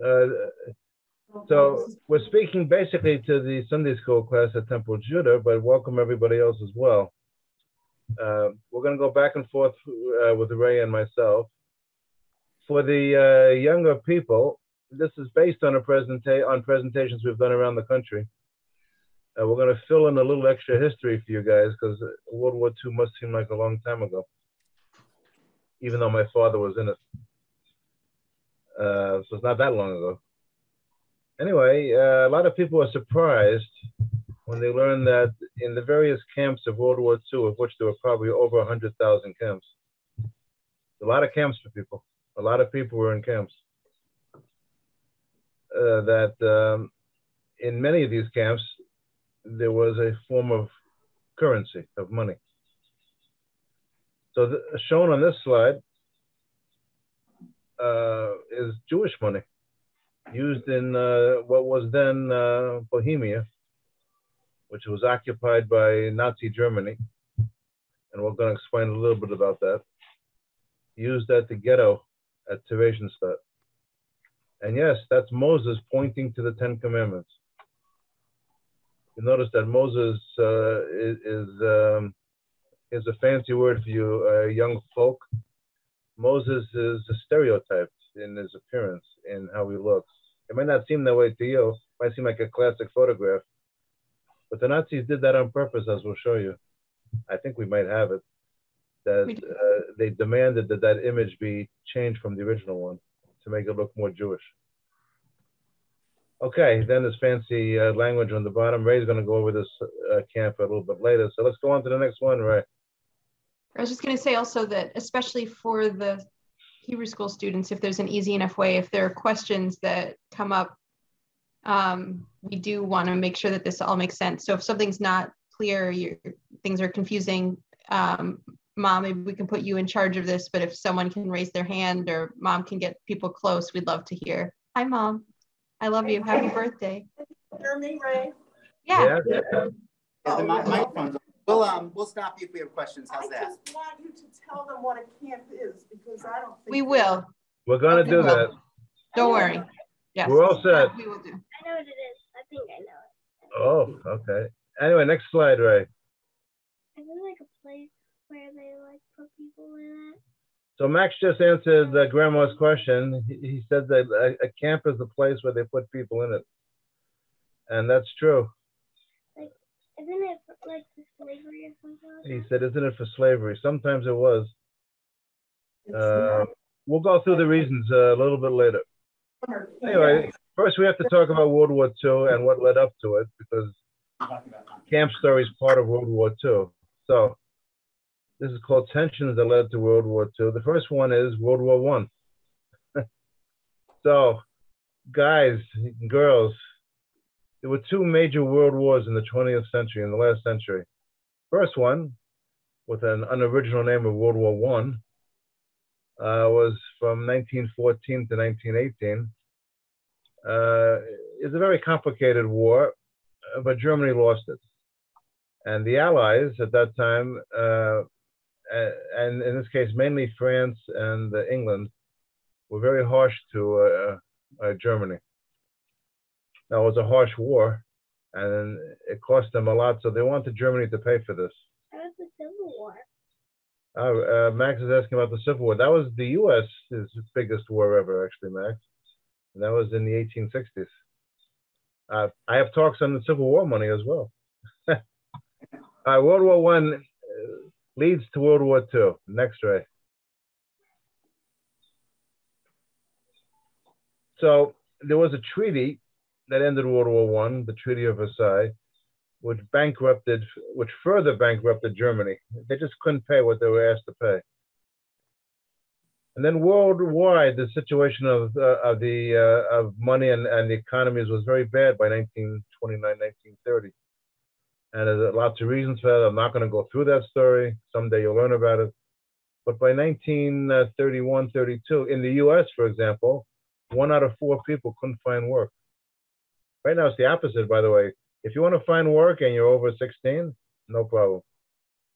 Uh, so we're speaking basically to the Sunday school class at Temple Judah, but welcome everybody else as well. We're going to go back and forth with Ray and myself. For the younger people, this is based on presentations we've done around the country. We're going to fill in a little extra history for you guys because World War II must seem like a long time ago, even though my father was in it. So it's not that long ago. Anyway, a lot of people are surprised when they learn that in the various camps of World War II, of which there were probably over 100,000 camps, a lot of camps for people. A lot of people were in camps. In many of these camps, there was a form of currency, of money. So shown on this slide is Jewish money used in what was then Bohemia, which was occupied by Nazi Germany. And we're going to explain a little bit about that. Used at the ghetto at Theresienstadt. And yes, that's Moses pointing to the Ten Commandments. You notice that Moses is a fancy word for you young folk. Moses is stereotyped in his appearance, in how he looks. It might not seem that way to you. It might seem like a classic photograph. But the Nazis did that on purpose, as we'll show you. I think we might have it. That they demanded that that image be changed from the original one to make it look more Jewish. Okay, then there's fancy language on the bottom. Ray's going to go over this camp a little bit later. So let's go on to the next one, Ray. I was just going to say also that, especially for the Hebrew school students, if there's an easy enough way, if there are questions that come up, we do want to make sure that this all makes sense. So if something's not clear, things are confusing, Mom, maybe we can put you in charge of this, but if someone can raise their hand or Mom can get people close, we'd love to hear. Hi, Mom. I love you. Happy birthday. Hear me, Ray? Yeah. The microphone's on. We'll stop you if we have questions. How's that? I just want you to tell them what a camp is because I don't think we will. We're going to do that. Don't worry. Yes. We're all set. We will do. I know what it is. I think I know it. Oh, okay. Anyway, next slide, Ray. Is it like a place where they like put people in it? So Max just answered Grandma's question. He said that a camp is a place where they put people in it. And that's true. Like, isn't it like for slavery or something like that? He said, isn't it for slavery? Sometimes it was. We'll go through the reasons a little bit later. Anyway, first we have to talk about World War II and what led up to it, because camp story is part of World War II. So this is called Tensions That Led to World War II. The first one is World War I. So, guys, girls, there were two major world wars in the 20th century, in the last century. First one, with an unoriginal name of World War I, was from 1914 to 1918. It's a very complicated war, but Germany lost it. And the Allies at that time, and in this case, mainly France and England, were very harsh to Germany. Now, it was a harsh war, and it cost them a lot, so they wanted Germany to pay for this. How was the Civil War? Max is asking about the Civil War. That was the U.S.'s biggest war ever, actually, Max. And that was in the 1860s. I have talks on the Civil War money as well. World War I leads to World War II. Next, Ray. So there was a treaty that ended World War I, the Treaty of Versailles, which further bankrupted Germany. They just couldn't pay what they were asked to pay. And then worldwide, the situation of money and the economies was very bad by 1929, 1930. And there's lots of reasons for that. I'm not going to go through that story. Someday you'll learn about it. But by 1931, 32, in the US, for example, 1 out of 4 people couldn't find work. Right now, it's the opposite, by the way. If you want to find work and you're over 16, no problem.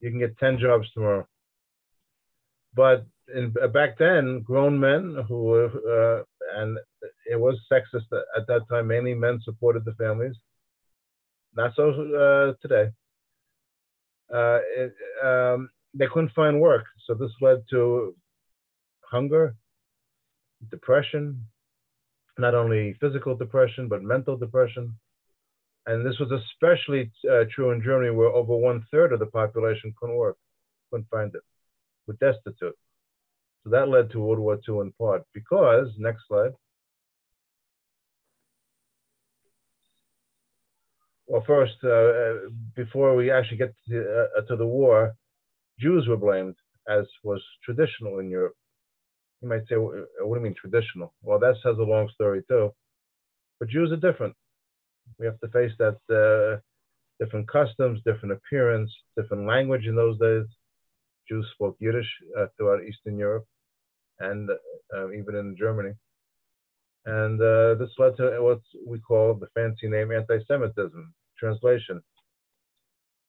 You can get 10 jobs tomorrow. But back then, grown men who were it was sexist at that time. Mainly men supported the families. Not so today. They couldn't find work, so this led to hunger, depression, not only physical depression, but mental depression. And this was especially true in Germany, where over 1/3 of the population couldn't work, couldn't find it, were destitute. So that led to World War II in part, because, next slide. Well, first, before we actually get to the war, Jews were blamed, as was traditional in Europe. You might say, what do you mean traditional? Well, that has a long story too. But Jews are different. We have to face that different customs, different appearance, different language in those days. Jews spoke Yiddish throughout Eastern Europe and even in Germany. And this led to what we call the fancy name anti-Semitism. Translation: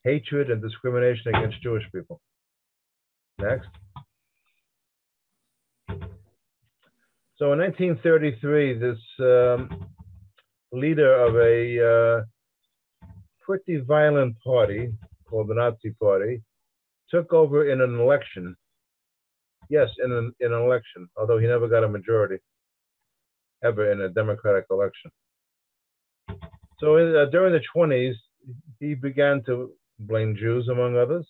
hatred and discrimination against Jewish people. Next. So in 1933, this leader of a pretty violent party called the Nazi Party took over in an election. Yes, in an election, although he never got a majority ever in a democratic election. So during the 20s, he began to blame Jews, among others.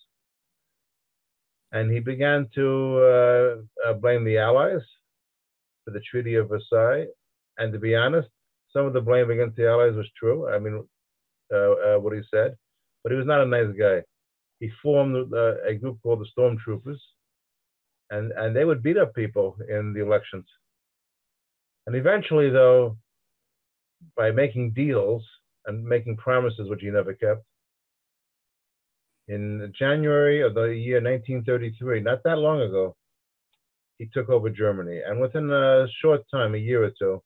And he began to blame the Allies for the Treaty of Versailles. And to be honest, some of the blame against the Allies was true. I mean, what he said. But he was not a nice guy. He formed a group called the Stormtroopers. And they would beat up people in the elections. And eventually, though, by making deals and making promises which he never kept, in January of the year 1933, not that long ago, he took over Germany. And within a short time, a year or two,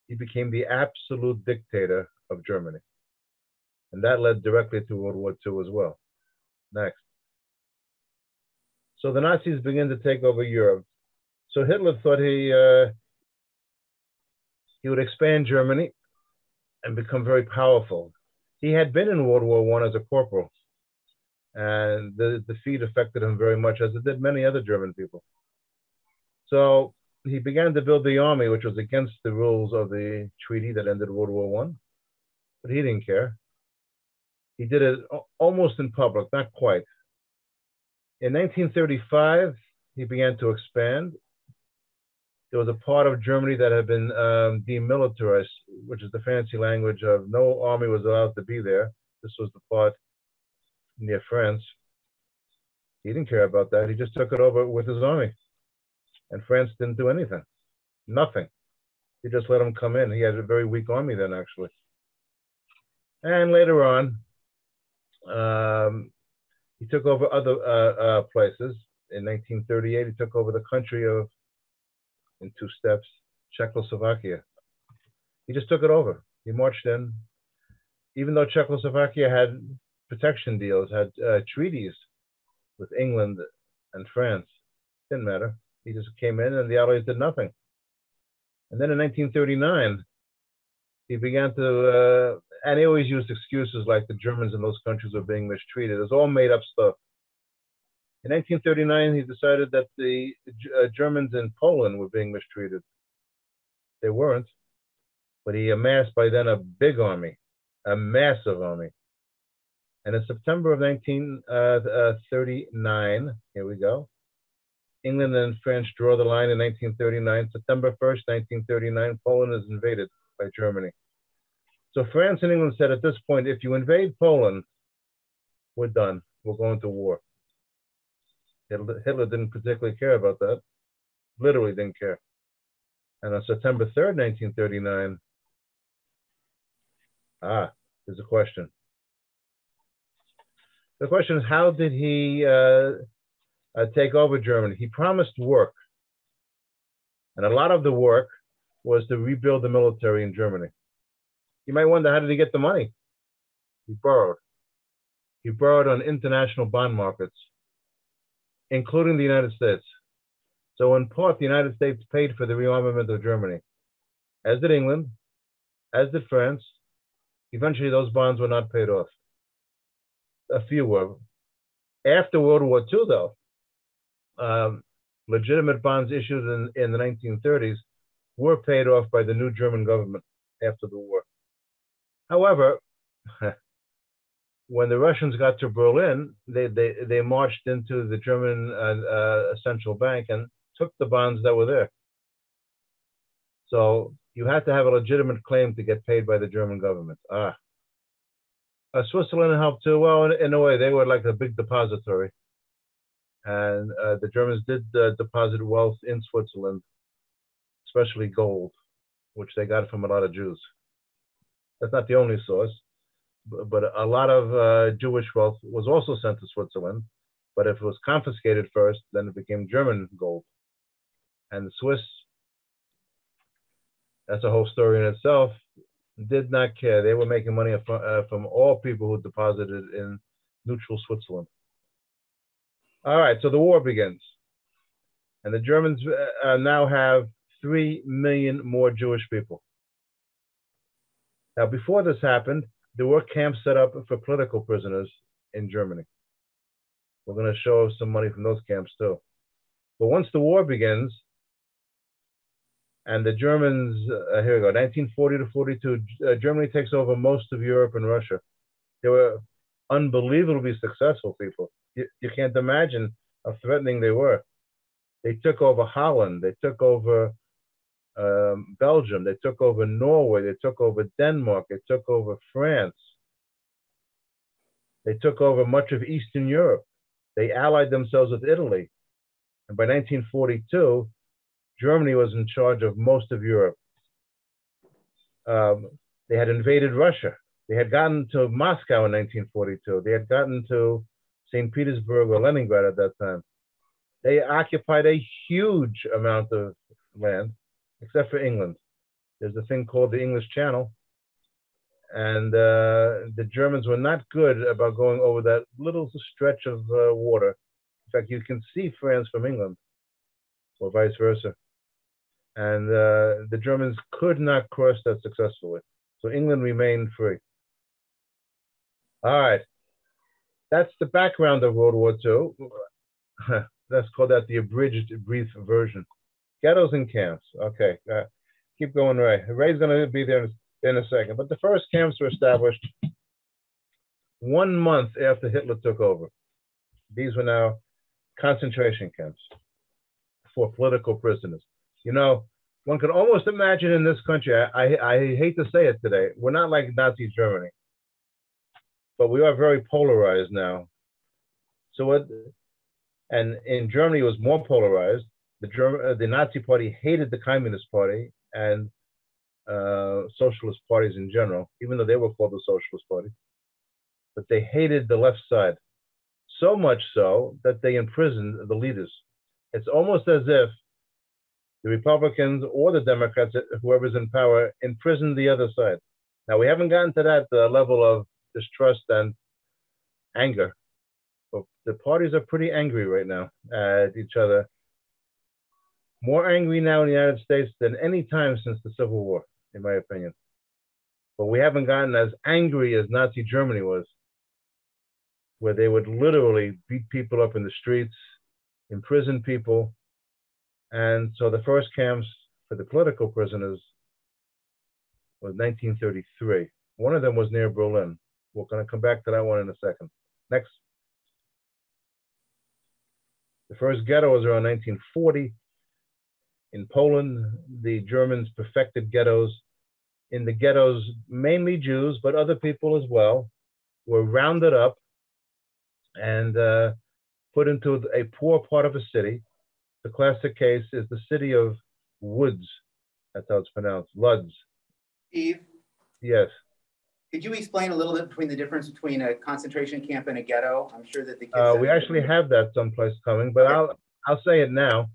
he became the absolute dictator of Germany. And that led directly to World War II as well. Next. So the Nazis began to take over Europe. So Hitler thought he would expand Germany and become very powerful. He had been in World War I as a corporal, and the defeat affected him very much, as it did many other German people. So he began to build the army, which was against the rules of the treaty that ended World War I, but he didn't care. He did it almost in public, not quite. In 1935, he began to expand. There was a part of Germany that had been demilitarized, which is the fancy language of no army was allowed to be there. This was the part near France. He didn't care about that. He just took it over with his army. And France didn't do anything. Nothing. He just let him come in. He had a very weak army then, actually. And later on, he took over other places. In 1938, he took over the country of, in 2 steps, Czechoslovakia. He just took it over. He marched in. Even though Czechoslovakia had protection deals, had treaties with England and France, didn't matter. He just came in and the Allies did nothing. And then in 1939, he began to, and he always used excuses like the Germans in those countries were being mistreated. It was all made up stuff. In 1939, he decided that the Germans in Poland were being mistreated. They weren't, but he amassed by then a big army, a massive army. And in September of 1939, here we go, England and France draw the line in 1939. September 1st, 1939, Poland is invaded by Germany. So France and England said at this point, if you invade Poland, we're done. We'll go into war. Hitler didn't particularly care about that. Literally didn't care. And on September 3rd, 1939, there's a question. The question is, how did he take over Germany? He promised work. And a lot of the work was to rebuild the military in Germany. You might wonder, how did he get the money? He borrowed. He borrowed on international bond markets, including the United States. So in part, the United States paid for the rearmament of Germany. as did England, as did France. Eventually, those bonds were not paid off. A few were. After World War II, though, legitimate bonds issued in the 1930s were paid off by the new German government after the war. However, when the Russians got to Berlin, they marched into the German central bank and took the bonds that were there. So you had to have a legitimate claim to get paid by the German government. Switzerland helped too. Well, in a way, they were like a big depository. And the Germans did deposit wealth in Switzerland, especially gold, which they got from a lot of Jews. That's not the only source, but a lot of Jewish wealth was also sent to Switzerland. But if it was confiscated first, then it became German gold. And the Swiss, that's a whole story in itself, did not care. They were making money from all people who deposited in neutral Switzerland. All right, so the war begins. And the Germans now have 3 million more Jewish people. Now, before this happened, there were camps set up for political prisoners in Germany. We're going to show some money from those camps too. But once the war begins, and the Germans, here we go, 1940 to 42, Germany takes over most of Europe and Russia. They were unbelievably successful people. You can't imagine how threatening they were. They took over Holland, they took over Belgium, they took over Norway, they took over Denmark, they took over France. They took over much of Eastern Europe. They allied themselves with Italy. And by 1942, Germany was in charge of most of Europe. They had invaded Russia. They had gotten to Moscow in 1942. They had gotten to St. Petersburg or Leningrad at that time. They occupied a huge amount of land, except for England. There's a thing called the English Channel. And the Germans were not good about going over that little stretch of water. In fact, you can see France from England, or vice versa. And the Germans could not cross that successfully. So England remained free. All right. That's the background of World War II. Let's call that the abridged, brief version. Ghettos and camps. Okay. Keep going, Ray. Ray's going to be there in a second. But the first camps were established 1 month after Hitler took over. These were now concentration camps for political prisoners. You know, one could almost imagine in this country, I hate to say it today, we're not like Nazi Germany, but we are very polarized now. So and in Germany it was more polarized. The Nazi Party hated the Communist Party and socialist parties in general, even though they were called the Socialist Party. But they hated the left side, so much so that they imprisoned the leaders. It's almost as if the Republicans or the Democrats, whoever's in power, imprisoned the other side. Now, we haven't gotten to that level of distrust and anger, but the parties are pretty angry right now at each other. More angry now in the United States than any time since the Civil War, in my opinion. But we haven't gotten as angry as Nazi Germany was, where they would literally beat people up in the streets, imprison people. And so the first camps for the political prisoners was 1933. One of them was near Berlin. We're going to come back to that one in a second. Next. The first ghetto was around 1940. In Poland, the Germans perfected ghettos. In the ghettos, mainly Jews, but other people as well, were rounded up and put into a poor part of a city. The classic case is the city of Łódź. That's how it's pronounced, Lodz. Steve? Yes. Could you explain a little bit between the difference between a concentration camp and a ghetto? I'm sure that the kids... we actually have that someplace coming, but okay. I'll say it now.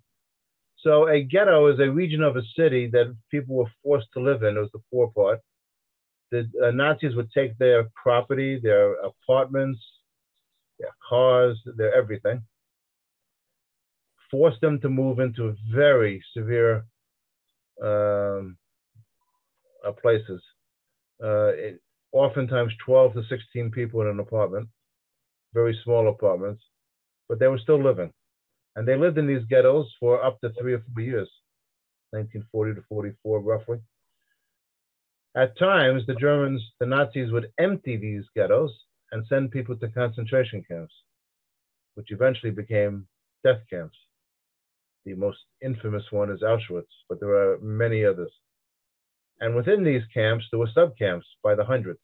So a ghetto is a region of a city that people were forced to live in. It was the poor part. The Nazis would take their property, their apartments, their cars, their everything, force them to move into very severe places. Oftentimes 12 to 16 people in an apartment, very small apartments, but they were still living. And they lived in these ghettos for up to 3 or 4 years, 1940 to 44 roughly. At times, the Nazis would empty these ghettos and send people to concentration camps, which eventually became death camps. The most infamous one is Auschwitz, but there are many others. And within these camps, there were sub-camps by the hundreds.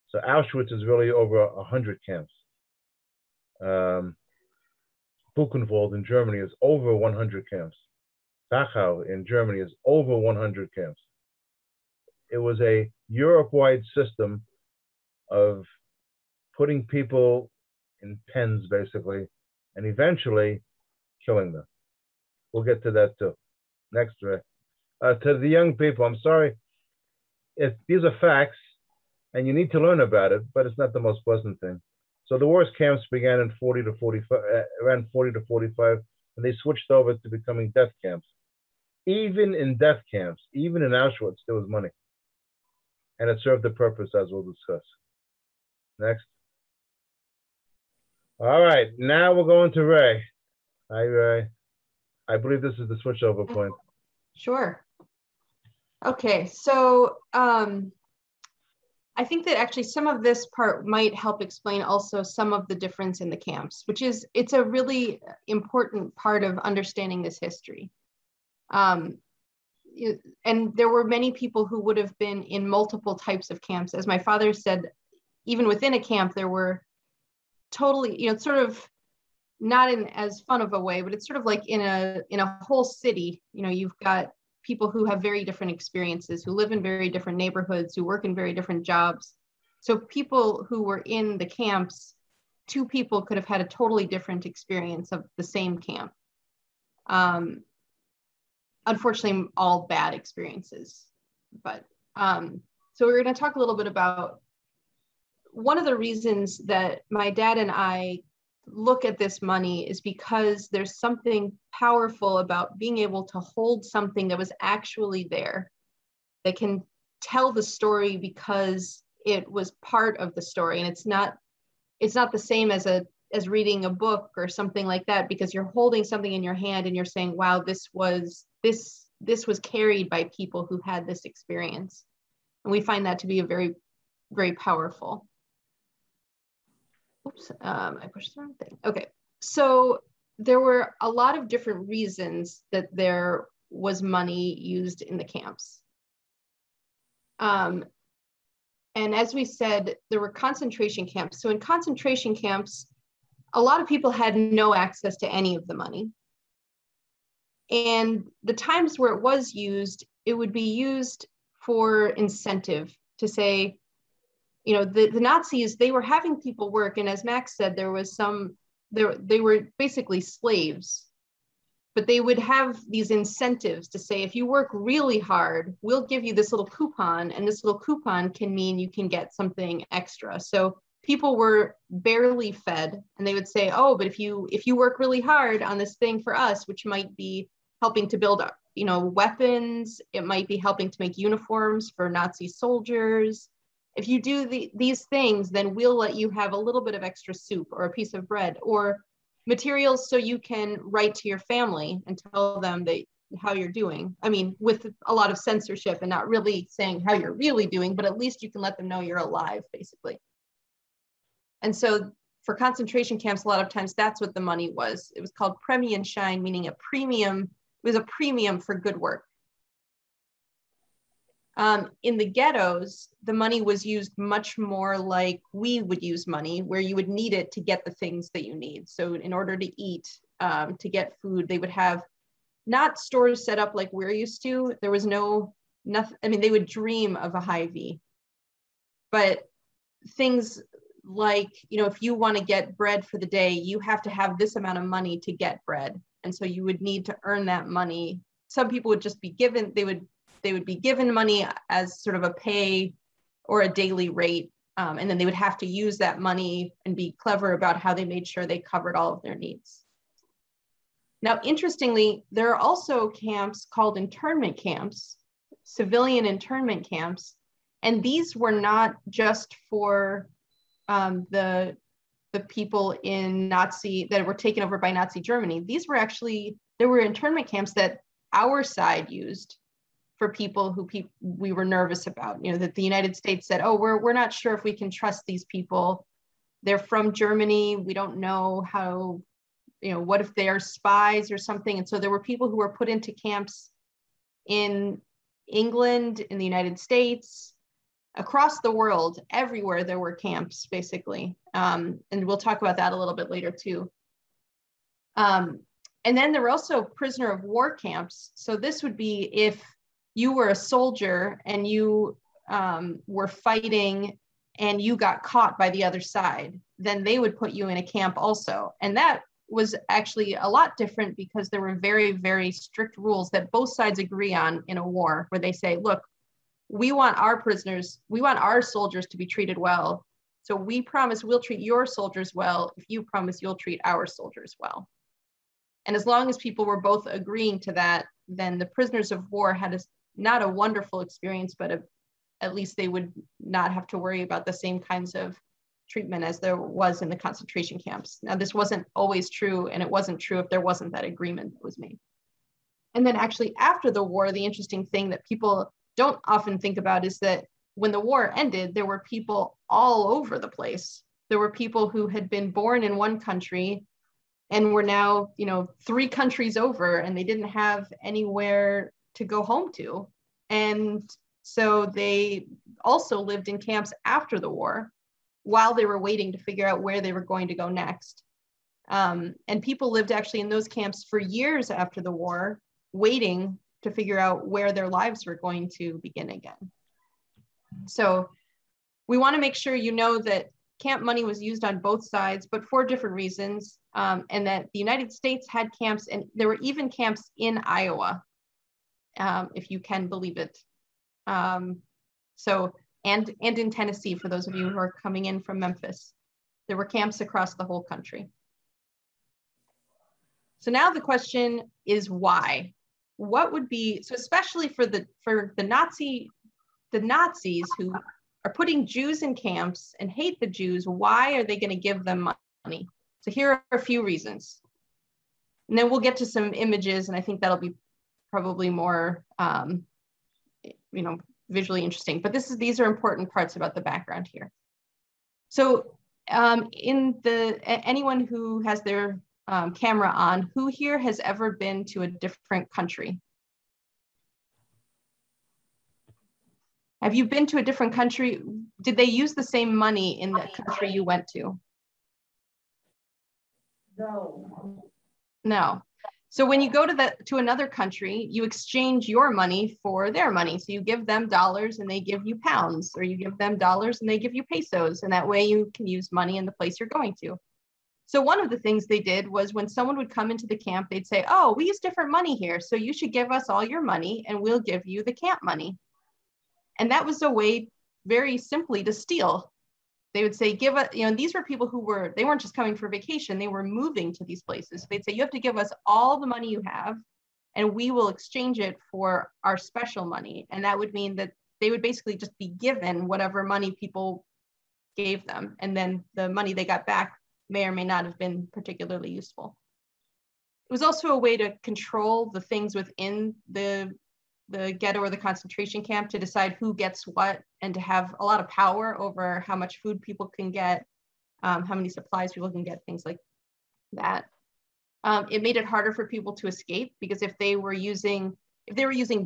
So Auschwitz is really over 100 camps. Buchenwald in Germany is over 100 camps. Dachau in Germany is over 100 camps. It was a Europe-wide system of putting people in pens, basically, and eventually killing them. We'll get to that too. Next, Ray. To the young people, I'm sorry. These are facts, and you need to learn about it, but it's not the most pleasant thing. So the worst camps began in 40 to 45, around 40 to 45, and they switched over to becoming death camps. Even in death camps, even in Auschwitz, there was money. And it served the purpose, as we'll discuss. Next. All right, now we're going to Ray. Hi, Ray. I believe this is the switchover point. Sure. Okay, so I think that actually some of this part might help explain also some of the difference in the camps, which is, it's a really important part of understanding this history. And there were many people who would have been in multiple types of camps. As my father said, even within a camp, there were totally, sort of not in as fun of a way, but it's sort of like in a whole city, you've got people who have very different experiences, who live in very different neighborhoods, who work in very different jobs. So people who were in the camps, 2 people could have had a totally different experience of the same camp. Unfortunately, all bad experiences. But so we're going to talk a little bit about one of the reasons that my dad and I look at this money is because there's something powerful about being able to hold something that was actually there, that can tell the story because it was part of the story. And it's not the same as reading a book or something like that, because you're holding something in your hand and you're saying, wow, this was carried by people who had this experience. And we find that to be a very, very powerful. Oops, I pushed the wrong thing. Okay, so there were a lot of different reasons that there was money used in the camps. And as we said, there were concentration camps. So in concentration camps, a lot of people had no access to any of the money. And the times where it was used, it would be used for incentive to say, the Nazis, they were having people work. And as Max said, they were basically slaves, but they would have these incentives to say, if you work really hard, we'll give you this little coupon, and this little coupon can mean you can get something extra. So people were barely fed, and they would say, oh, but if you work really hard on this thing for us, which might be helping to build up, weapons, it might be helping to make uniforms for Nazi soldiers. If you do these things, then we'll let you have a little bit of extra soup or a piece of bread or materials so you can write to your family and tell them how you're doing. I mean, with a lot of censorship and not really saying how you're really doing, but at least you can let them know you're alive, basically. And so for concentration camps, a lot of times that's what the money was. It was called Premienschein, meaning a premium. It was a premium for good work. In the ghettos, the money was used much more like we would use money, where you would need it to get the things that you need. So in order to eat, to get food, they would have not stores set up like we're used to. There was nothing. I mean, they would dream of a Hy-Vee, but things like, if you want to get bread for the day, you have to have this amount of money to get bread. And so you would need to earn that money. Some people would just be given, they would be given money as sort of a pay or a daily rate. And then they would have to use that money and be clever about how they made sure they covered all of their needs. Now, interestingly, there are also camps called internment camps. civilian internment camps. And these were not just for the people in Nazi that were taken over by Nazi Germany. These were actually, there were internment camps that our side used for people who we were nervous about, you know, that the United States said, oh, we're not sure if we can trust these people. They're from Germany. We don't know how, you know, what if they are spies or something? And so there were people who were put into camps in England, in the United States, across the world, everywhere there were camps, basically. And we'll talk about that a little bit later too. And then there were also prisoner of war camps. So this would be if you were a soldier and you were fighting and you got caught by the other side, then they would put you in a camp also. And that was actually a lot different because there were very, very strict rules that both sides agree on in a war, where they say, look, we want our prisoners, we want our soldiers to be treated well. So we promise we'll treat your soldiers well if you promise you'll treat our soldiers well. And as long as people were both agreeing to that, then the prisoners of war had not a wonderful experience, but at least they would not have to worry about the same kinds of treatment as there was in the concentration camps. Now, this wasn't always true, and it wasn't true if there wasn't that agreement that was made. And then actually after the war, the interesting thing that people don't often think about is that when the war ended, there were people all over the place. There were people who had been born in one country and were now, you know, 3 countries over, and they didn't have anywhere to go home to. And so they also lived in camps after the war while they were waiting to figure out where they were going to go next. And people lived actually in those camps for years after the war, waiting to figure out where their lives were going to begin again. So we want to make sure you know that camp money was used on both sides, but for different reasons, and that the United States had camps, and there were even camps in Iowa, if you can believe it. And in Tennessee, for those of you who are coming in from Memphis. There were camps across the whole country. So now the question is why? What would be, so especially for the Nazis who are putting Jews in camps and hate the Jews, why are they going to give them money? So here are a few reasons. And then we'll get to some images, and I think that'll be probably more, you know, visually interesting. But these are important parts about the background here. So anyone who has their camera on, who here has ever been to a different country? Have you been to a different country? Did they use the same money in the country you went to? No. No. So when you go to another country, you exchange your money for their money. So you give them dollars and they give you pounds, or you give them dollars and they give you pesos. And that way you can use money in the place you're going to. So one of the things they did was when someone would come into the camp, they'd say, oh, we use different money here. So you should give us all your money and we'll give you the camp money. And that was a way very simply to steal. They would say, give us, you know, these were people who they weren't just coming for vacation, they were moving to these places. They'd say, you have to give us all the money you have and we will exchange it for our special money. And that would mean that they would basically just be given whatever money people gave them. And then the money they got back may or may not have been particularly useful. It was also a way to control the things within the ghetto or the concentration camp, to decide who gets what, and to have a lot of power over how much food people can get, how many supplies people can get, things like that. It made it harder for people to escape, because if they were using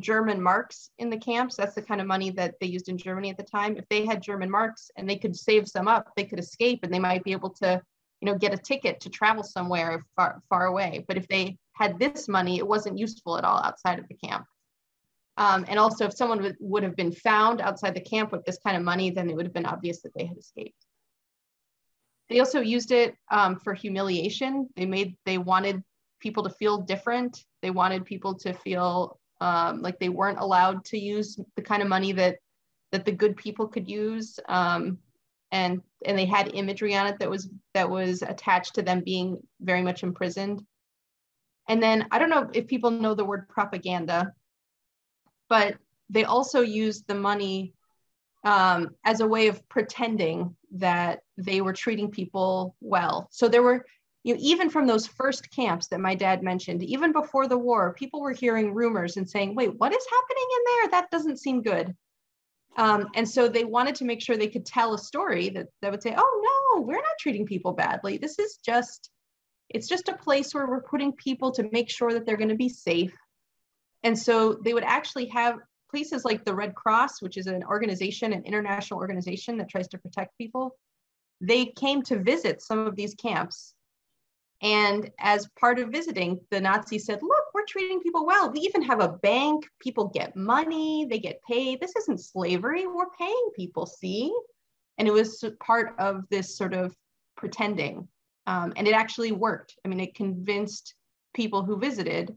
German marks in the camps, that's the kind of money that they used in Germany at the time. If they had German marks and they could save some up, they could escape and they might be able to, you know, get a ticket to travel somewhere far away. But if they had this money, it wasn't useful at all outside of the camp. And also, if someone would have been found outside the camp with this kind of money, then it would have been obvious that they had escaped. They also used it for humiliation. They wanted people to feel different. They wanted people to feel like they weren't allowed to use the kind of money that the good people could use. And they had imagery on it that was attached to them being very much imprisoned. And then I don't know if people know the word propaganda, but they also used the money as a way of pretending that they were treating people well. So there were, even from those first camps that my dad mentioned, even before the war, people were hearing rumors and saying, wait, what is happening in there? That doesn't seem good. And so they wanted to make sure they could tell a story that would say, oh no, we're not treating people badly. This is it's just a place where we're putting people to make sure that they're going to be safe. And so they would actually have places like the Red Cross, which is an international organization that tries to protect people. They came to visit some of these camps. And as part of visiting, the Nazis said, look, we're treating people well. We even have a bank. People get money. They get paid. This isn't slavery. We're paying people, see? And it was part of this sort of pretending. And it actually worked. I mean, it convinced people who visited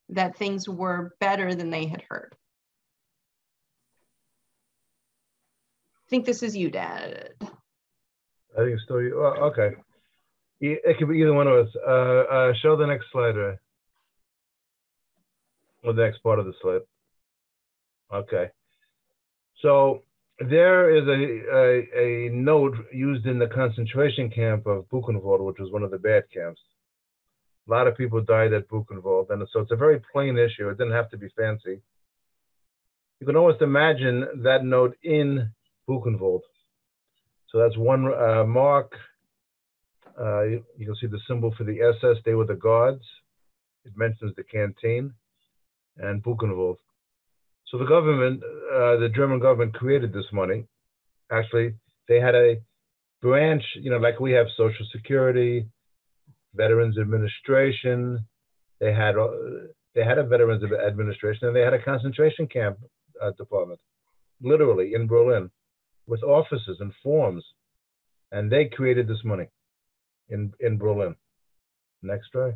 that things were better than they had heard. I think this is you, Dad. I think it's still you. Oh, okay. It could be either one of us. Show the next slide, Ray. Or the next part of the slide. Okay. So there is a note used in the concentration camp of Buchenwald, which was one of the bad camps. A lot of people died at Buchenwald, and so it's a very plain issue. It didn't have to be fancy. You can almost imagine that note in Buchenwald. So that's one mark. You can see the symbol for the SS. They were the guards. It mentions the canteen and Buchenwald. So the government, the German government, created this money. Actually, they had a branch, like we have Social Security, Veterans Administration. They had a Veterans Administration, and they had a concentration camp department, literally in Berlin, with offices and forms, and they created this money in Berlin. Next try.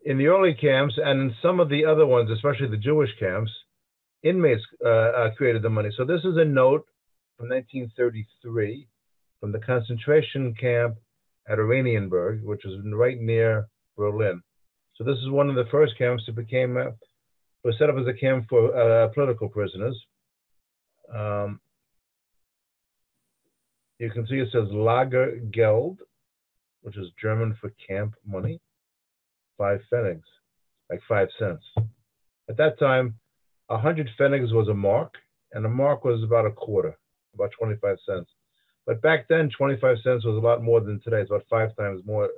In the early camps and in some of the other ones, especially the Jewish camps, inmates created the money. So this is a note from 1933 from the concentration camp at Oranienburg, which is right near Berlin. So this is one of the first camps that was set up as a camp for political prisoners. You can see it says Lagergeld, which is German for camp money, 5 pfennigs, like 5 cents. At that time, 100 pfennigs was a mark, and a mark was about a quarter, about 25 cents. But back then, 25 cents was a lot more than today. It's about 5 times more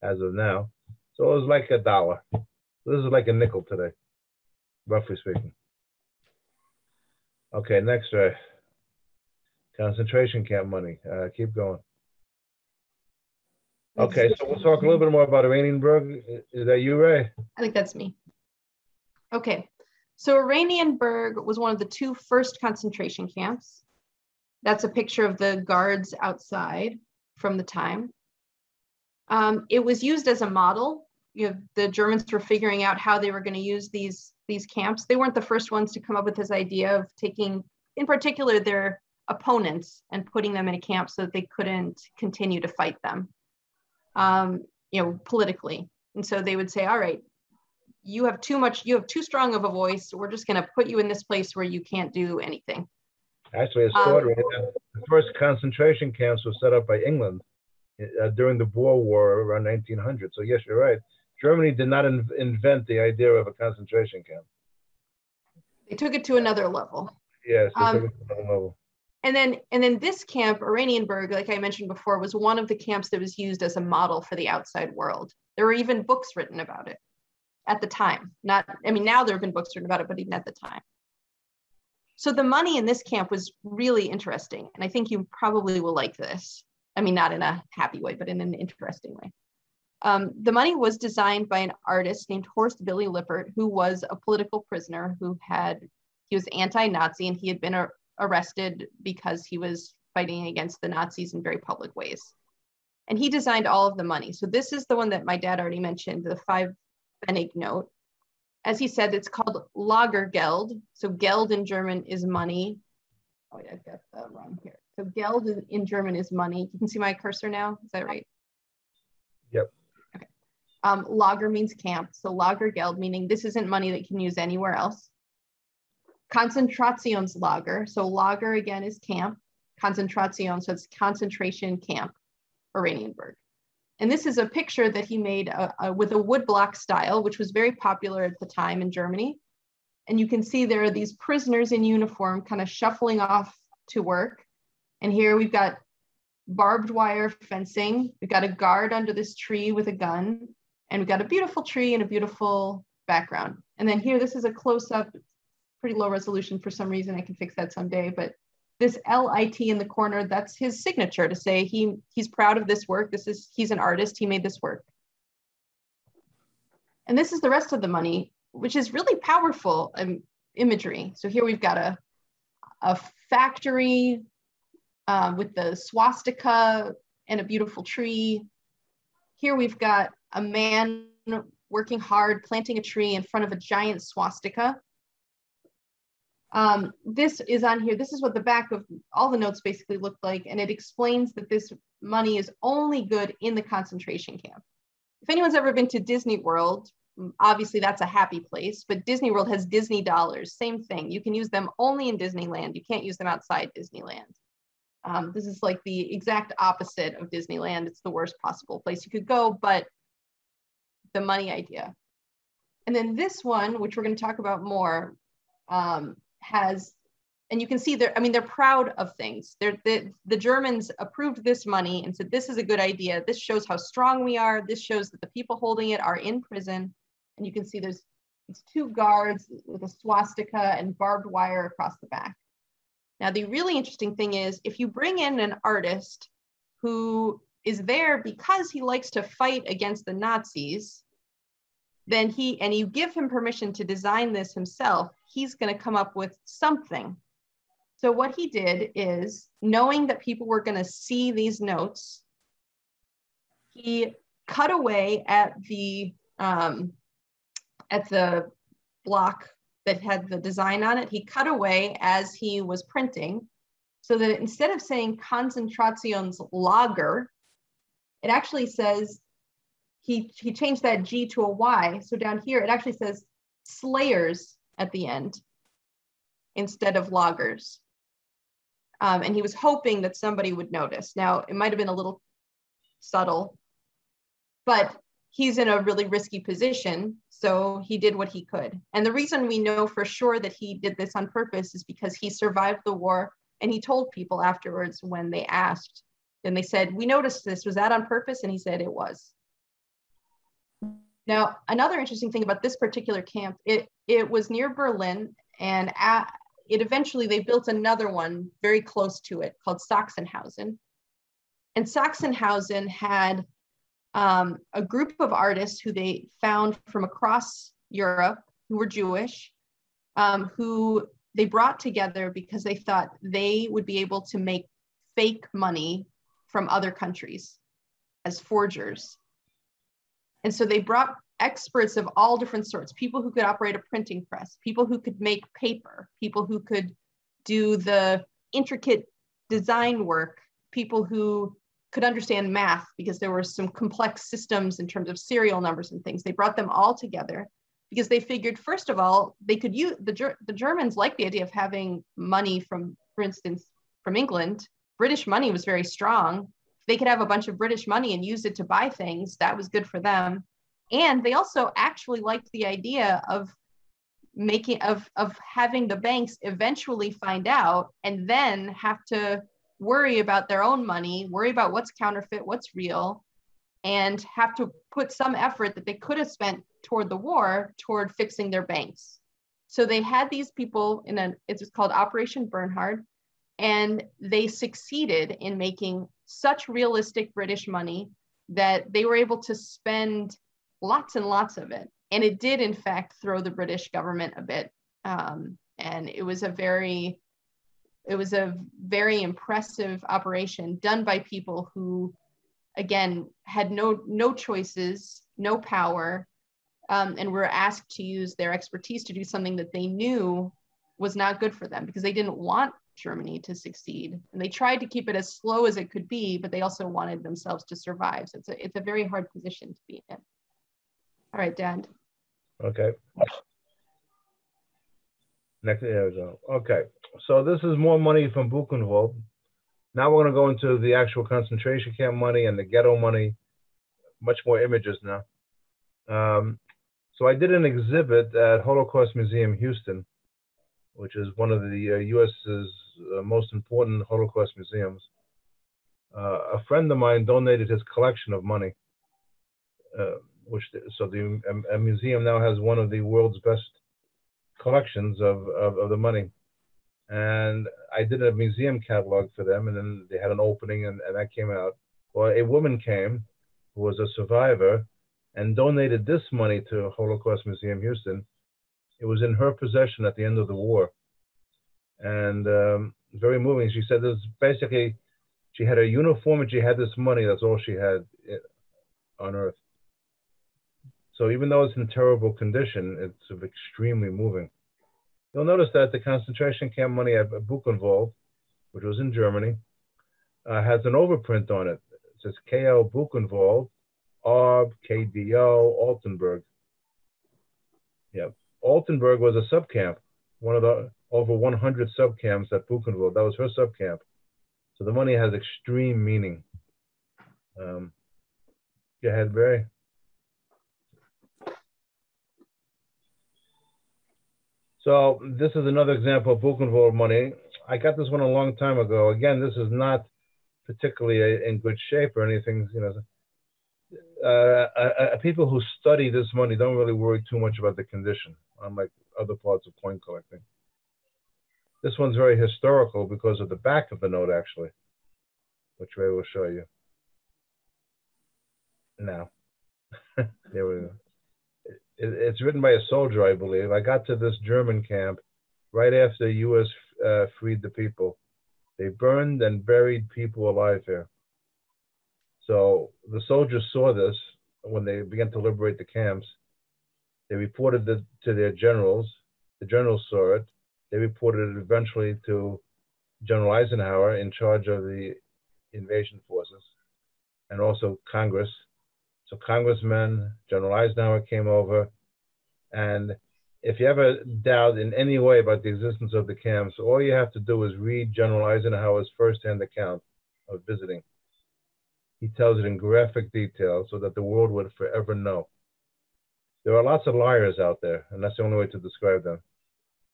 as of now. So it was like $1. So this is like a nickel today, roughly speaking. Okay, next, concentration camp money. Keep going. Okay, so we'll talk a little bit more about Oranienburg. Is that you, Ray? I think that's me. Okay, so Oranienburg was one of the 2 first concentration camps. That's a picture of the guards outside from the time. It was used as a model. The Germans were figuring out how they were going to use these camps. They weren't the first ones to come up with this idea of taking, in particular, their opponents and putting them in a camp so that they couldn't continue to fight them, politically. And so they would say, all right, you have too strong of a voice. We're just going to put you in this place where you can't do anything. Actually, it's the first concentration camps were set up by England during the Boer War around 1900. So yes, you're right. Germany did not invent the idea of a concentration camp. They took it to another level. Yes, they took it to another level. And then this camp, Oranienburg, like I mentioned before, was one of the camps that was used as a model for the outside world. There were even books written about it at the time. Now there have been books written about it, but even at the time. So the money in this camp was really interesting. And I think you probably will like this. I mean, not in a happy way, but in an interesting way. The money was designed by an artist named Horst Willy Lippert, who was a political prisoner he was anti-Nazi, and he had been arrested because he was fighting against the Nazis in very public ways. And he designed all of the money. So this is the one that my dad already mentioned, the 5 Pfennig note. As he said, it's called Lagergeld. So Geld in German is money. Oh, yeah, I've got that wrong here. So Geld in German is money. You can see my cursor now. Is that right? Yep. Okay. Lager means camp, so Lagergeld, meaning this isn't money that you can use anywhere else. Konzentrationslager, so lager again is camp. Concentration, so it's concentration camp, Oranienburg. And this is a picture that he made with a woodblock style, which was very popular at the time in Germany. And you can see there are these prisoners in uniform kind of shuffling off to work. And here we've got barbed wire fencing. We've got a guard under this tree with a gun. And we've got a beautiful tree and a beautiful background. And then here, this is a close-up, pretty low resolution for some reason. I can fix that someday. But this LIT in the corner, that's his signature to say he's proud of this work. He's an artist. He made this work. And this is the rest of the money, which is really powerful imagery. So here we've got a factory with the swastika and a beautiful tree. Here we've got a man working hard, planting a tree in front of a giant swastika. This is on here. This is what the back of all the notes basically look like. And it explains that this money is only good in the concentration camp. If anyone's ever been to Disney World, obviously that's a happy place, but Disney World has Disney dollars, same thing. You can use them only in Disneyland. You can't use them outside Disneyland. This is like the exact opposite of Disneyland. It's the worst possible place you could go, but the money idea. And then this one, which we're going to talk about more, has, and you can see they're proud of things. The Germans approved this money and said, this is a good idea. This shows how strong we are. This shows that the people holding it are in prison. And you can see there's these two guards with a swastika and barbed wire across the back. Now, the really interesting thing is if you bring in an artist who is there because he likes to fight against the Nazis, then you give him permission to design this himself, he's going to come up with something. So what he did is, knowing that people were going to see these notes, he cut away at the block that had the design on it. He cut away as he was printing, so that instead of saying Konzentrationslager, it actually says, he changed that G to a Y. So down here, it actually says slayers at the end instead of loggers. And he was hoping that somebody would notice. Now, it might've been a little subtle, but he's in a really risky position. So he did what he could. And the reason we know for sure that he did this on purpose is because he survived the war, and he told people afterwards when they asked, and they said, we noticed this, was that on purpose? And he said it was. Now, another interesting thing about this particular camp, it was near Berlin, and they built another one very close to it called Sachsenhausen. And Sachsenhausen had a group of artists who they found from across Europe who were Jewish, who they brought together because they thought they would be able to make fake money from other countries as forgers. And so they brought experts of all different sorts, people who could operate a printing press, people who could make paper, people who could do the intricate design work, people who could understand math because there were some complex systems in terms of serial numbers and things. They brought them all together because they figured, first of all, they could use, the Germans liked the idea of having money from, for instance, from England. British money was very strong. They could have a bunch of British money and use it to buy things. That was good for them. And they also actually liked the idea of having the banks eventually find out and then have to worry about their own money, worry about what's counterfeit, what's real, and have to put some effort that they could have spent toward the war toward fixing their banks. So they had these people it's called Operation Bernhard, and they succeeded in making such realistic British money that they were able to spend lots and lots of it. And it did, in fact, throw the British government a bit. And it was a very impressive operation done by people who, again, had no choices, no power, and were asked to use their expertise to do something that they knew was not good for them because they didn't want Germany to succeed. And they tried to keep it as slow as it could be, but they also wanted themselves to survive. So it's a very hard position to be in. All right, Dad. Okay. Next, there we go. Okay, so this is more money from Buchenwald. Now we're going to go into the actual concentration camp money and the ghetto money. Much more images now. So I did an exhibit at Holocaust Museum Houston, which is one of the U.S.'s most important Holocaust museums. A friend of mine donated his collection of money, so a museum now has one of the world's best collections of the money. And I did a museum catalog for them, and then they had an opening, and that came out. Well, a woman came who was a survivor and donated this money to Holocaust Museum Houston. It was in her possession at the end of the war. And very moving. She said this basically, she had a uniform and she had this money. That's all she had on earth. So even though it's in terrible condition, it's extremely moving. You'll notice that the concentration camp money at Buchenwald, which was in Germany, has an overprint on it. It says KL Buchenwald, Arb, KDO, Altenburg. Yeah, Altenburg was a subcamp, one of the over 100 subcamps at Buchenwald. That was her subcamp. So the money has extreme meaning. Go ahead, Barry. So this is another example of Buchenwald money. I got this one a long time ago. Again, this is not particularly in good shape or anything. You know, people who study this money don't really worry too much about the condition, unlike other parts of coin collecting. This one's very historical because of the back of the note, actually, which Ray will show you now. There we go. It's written by a soldier, I believe. I got to this German camp right after the U.S. Freed the people. They burned and buried people alive here. So the soldiers saw this when they began to liberate the camps. They reported it to their generals. The generals saw it. They reported it eventually to General Eisenhower, in charge of the invasion forces, and also Congress. So Congressman General Eisenhower came over, and if you ever doubt in any way about the existence of the camps, all you have to do is read General Eisenhower's firsthand account of visiting. He tells it in graphic detail so that the world would forever know. There are lots of liars out there, and that's the only way to describe them.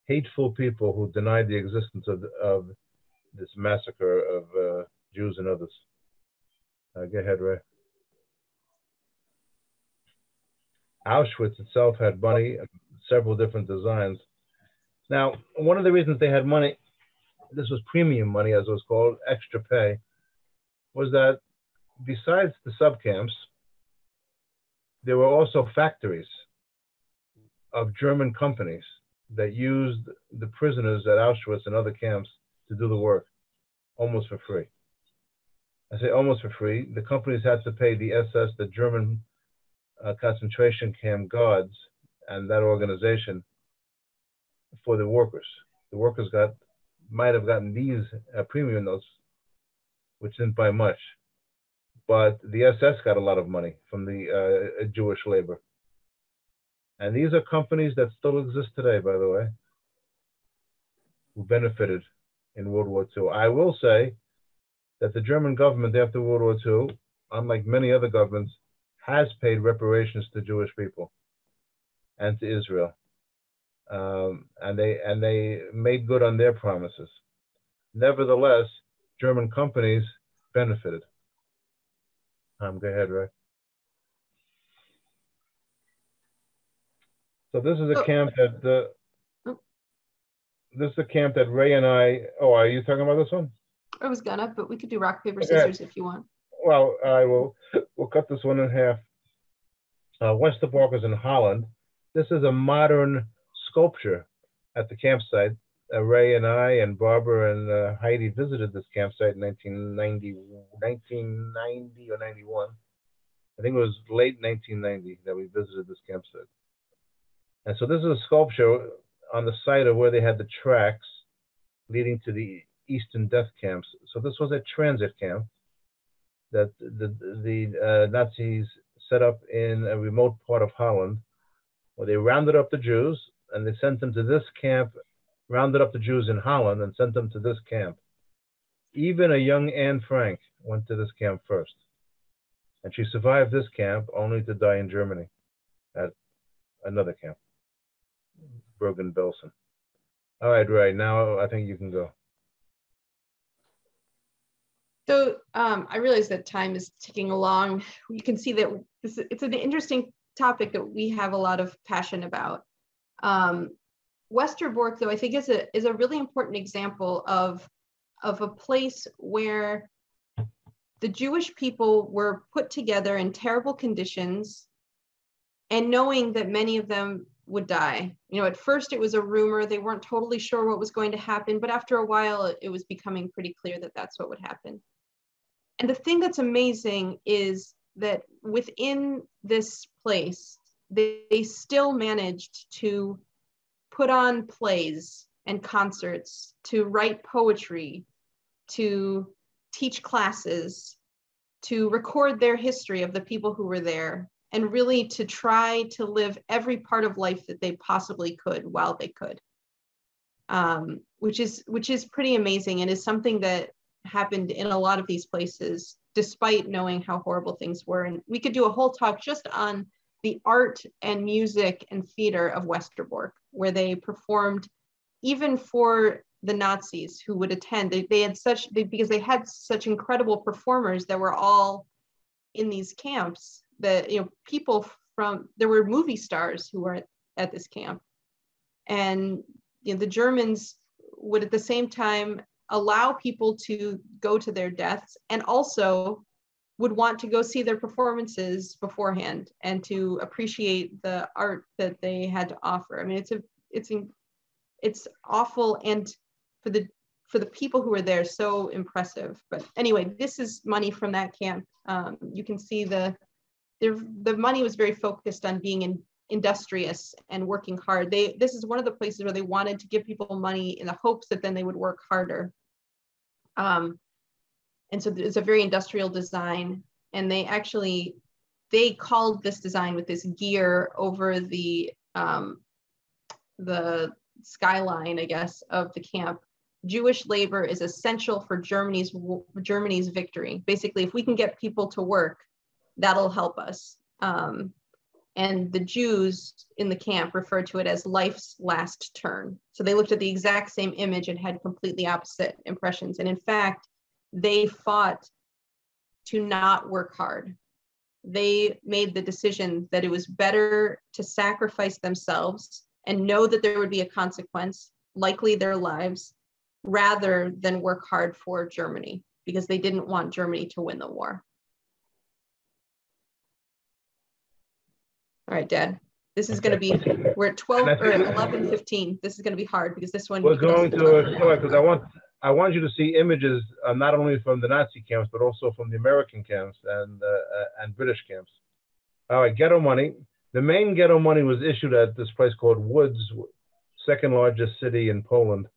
Hateful people who deny the existence of this massacre of Jews and others. Go ahead, Ray. Auschwitz itself had money, several different designs. Now, one of the reasons they had money, this was premium money as it was called, extra pay, was that besides the subcamps, there were also factories of German companies that used the prisoners at Auschwitz and other camps to do the work, almost for free. I say almost for free. The companies had to pay the SS, the German concentration camp guards, and that organization for the workers. The workers might have gotten these premium notes, which didn't buy much, but the SS got a lot of money from the Jewish labor. And these are companies that still exist today, by the way, who benefited in World War II. I will say that the German government after World War II, unlike many other governments, has paid reparations to Jewish people and to Israel. And they made good on their promises. Nevertheless, German companies benefited. Go ahead, Ray. So this is a camp that this is a camp that Ray and I. Oh, are you talking about this one? I was gonna, but we could do rock paper scissors if you want. Well, we'll cut this one in half. Westerbork is in Holland. This is a modern sculpture at the campsite. Ray and I and Barbara and Heidi visited this campsite in 1990 or 91. I think it was late 1990 that we visited this campsite. And so this is a sculpture on the site of where they had the tracks leading to the Eastern death camps. So this was a transit camp that the Nazis set up in a remote part of Holland, where they rounded up the Jews and they sent them to this camp, rounded up the Jews in Holland and sent them to this camp. Even a young Anne Frank went to this camp first. And she survived this camp only to die in Germany at another camp, Bergen-Belsen. All right, Ray, now I think you can go. So I realize that time is ticking along. You can see that it's an interesting topic that we have a lot of passion about. Westerbork, though, I think is a really important example of a place where the Jewish people were put together in terrible conditions and knowing that many of them would die. You know, at first it was a rumor, they weren't totally sure what was going to happen, but after a while it was becoming pretty clear that that's what would happen. And the thing that's amazing is that within this place, they still managed to put on plays and concerts, to write poetry, to teach classes, to record their history of the people who were there, and really to try to live every part of life that they possibly could while they could, which is pretty amazing and is something that happened in a lot of these places, despite knowing how horrible things were. And we could do a whole talk just on the art and music and theater of Westerbork, where they performed even for the Nazis who would attend. Because they had such incredible performers that were all in these camps, that, you know, there were movie stars who were at this camp. And, you know, the Germans would at the same time allow people to go to their deaths and also would want to go see their performances beforehand and to appreciate the art that they had to offer. I mean, it's awful, and for the people who were there, so impressive. But anyway, this is money from that camp. You can see the money was very focused on being industrious and working hard. This is one of the places where they wanted to give people money in the hopes that then they would work harder. And so it's a very industrial design, and they called this design with this gear over the skyline, I guess, of the camp. Jewish labor is essential for Germany's victory. Basically, if we can get people to work, that'll help us. And the Jews in the camp referred to it as life's last turn. So they looked at the exact same image and had completely opposite impressions. And in fact, they fought to not work hard. They made the decision that it was better to sacrifice themselves and know that there would be a consequence, likely their lives, rather than work hard for Germany, because they didn't want Germany to win the war. All right, Dad, this is going to be, we're at 12 or 11:15. This is going to be hard because this one. We're going to, because I want you to see images not only from the Nazi camps, but also from the American camps and British camps. All right, ghetto money. The main ghetto money was issued at this place called Łódź, second largest city in Poland.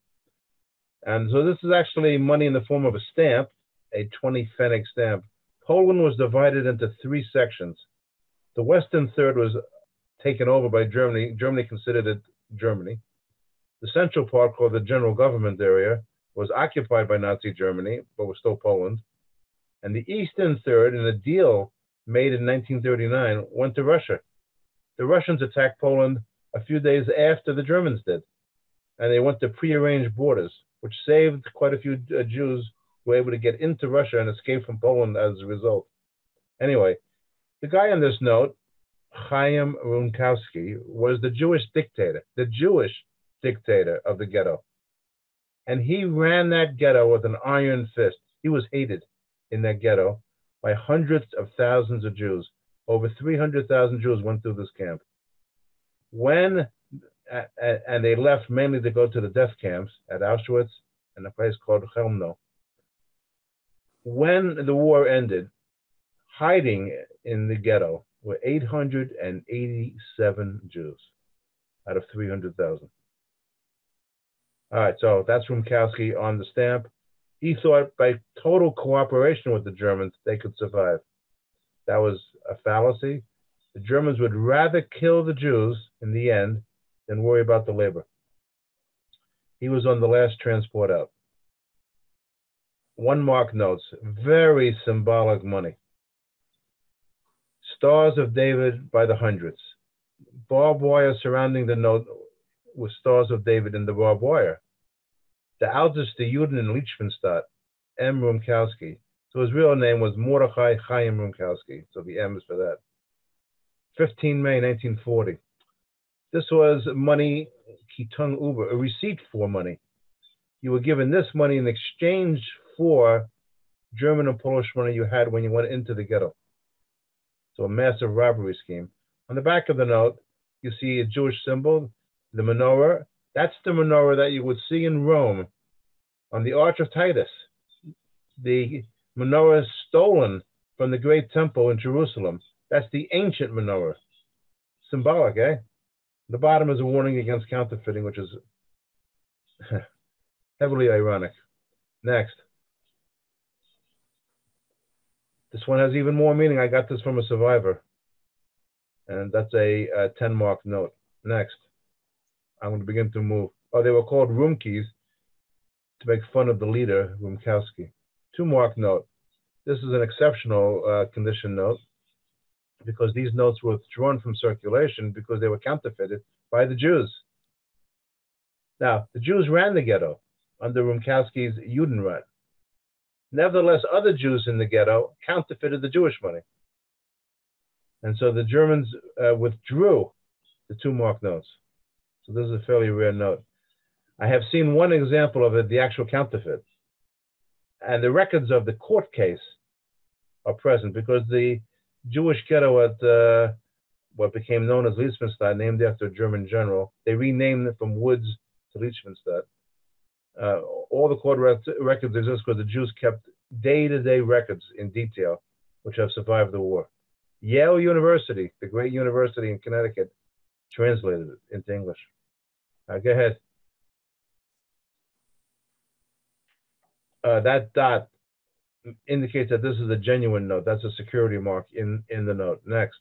And so this is actually money in the form of a stamp, a 20 pfennig stamp. Poland was divided into 3 sections. The western third was taken over by Germany. Germany considered it Germany. The central part, called the general government area, was occupied by Nazi Germany, but was still Poland. And the eastern third, in a deal made in 1939, went to Russia. The Russians attacked Poland a few days after the Germans did. And they went to prearranged borders, which saved quite a few Jews who were able to get into Russia and escape from Poland as a result. Anyway, the guy on this note, Chaim Runkowski, was the Jewish dictator of the ghetto. And he ran that ghetto with an iron fist. He was hated in that ghetto by hundreds of thousands of Jews. Over 300,000 Jews went through this camp. And they left mainly to go to the death camps at Auschwitz and a place called Chelmno. When the war ended, hiding in the ghetto were 887 Jews out of 300,000. All right, so that's Rumkowski on the stamp. He thought by total cooperation with the Germans, they could survive. That was a fallacy. The Germans would rather kill the Jews in the end than worry about the labor. He was on the last transport out. 1 mark notes, very symbolic money. Stars of David by the hundreds. Barbed wire surrounding the note with Stars of David in the barbed wire. The Älteste Juden in Liechtenstein, M. Rumkowski. So his real name was Mordechai Chaim Rumkowski. So the M is for that. 15 May 1940. This was money, Kitung Uber, a receipt for money. You were given this money in exchange for German and Polish money you had when you went into the ghetto. So a massive robbery scheme. On the back of the note, you see a Jewish symbol, the menorah. That's the menorah that you would see in Rome on the Arch of Titus. The menorah stolen from the Great Temple in Jerusalem. That's the ancient menorah. Symbolic, eh? The bottom is a warning against counterfeiting, which is heavily ironic. Next. This one has even more meaning. I got this from a survivor. And that's a 10-mark note. Next. I'm going to begin to move. Oh, they were called Rumkeys to make fun of the leader, Rumkowski. 2-mark note. This is an exceptional condition note because these notes were withdrawn from circulation because they were counterfeited by the Jews. Now, the Jews ran the ghetto under Rumkowski's Judenrat. Nevertheless, other Jews in the ghetto counterfeited the Jewish money. And so the Germans withdrew the 2-mark notes. So this is a fairly rare note. I have seen one example of it, the actual counterfeit. And the records of the court case are present because the Jewish ghetto at what became known as Liechtenstein, named after a German general, they renamed it from Woods to Liechtenstein. All the court records exist because the Jews kept day-to-day records in detail, which have survived the war. Yale University, the great university in Connecticut, translated it into English. Go ahead. That dot indicates that this is a genuine note. That's a security mark in the note. Next.